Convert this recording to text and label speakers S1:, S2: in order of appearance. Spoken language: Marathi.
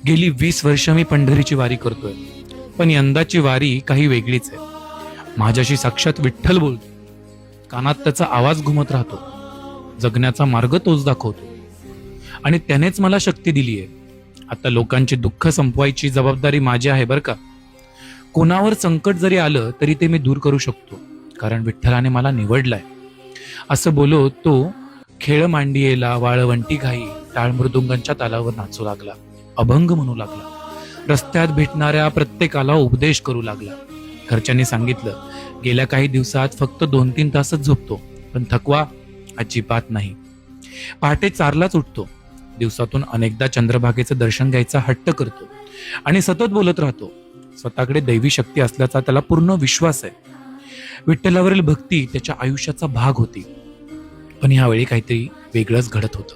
S1: गेली 20 वर्ष मी पंढरीची वारी करतोय, पण यंदाची वारी काही वेगळीच आहे. माझ्याशी साक्षात विठ्ठल बोलतो, कानात त्याचा आवाज घुमत राहतो. जगण्याचा मार्ग तोच दाखवतो आणि त्यानेच मला शक्ती दिली आहे. आता लोकांची दुःख संपवायची जबाबदारी माझी आहे बरं का. कोणावर संकट जरी आलं तरी ते मी दूर करू शकतो, कारण विठ्ठलाने मला निवडलाय. असं बोलत तो खेळ मांडियेला वाळवंटी घाई टाळ मृदुंगांच्या तालावर नाचू लागला, अभंग म्हणू लागला, रस्त्यात भेटणाऱ्या प्रत्येकाला उपदेश करू लागला. घरच्यांनी सांगितलं, गेल्या काही दिवसात फक्त 2-3 तासच झोपतो, पण थकवा अजिबात नाही. पहाटे 4लाच उठतो, दिवसातून अनेकदा चंद्रभागेचं दर्शन घ्यायचा हट्ट करतो आणि सतत बोलत राहतो. स्वतःकडे दैवी शक्ती असल्याचा त्याला पूर्ण विश्वास आहे. विठ्ठलावरील भक्ती त्याच्या आयुष्याचा भाग होती, पण ह्यावेळी काहीतरी वेगळंच घडत होतं.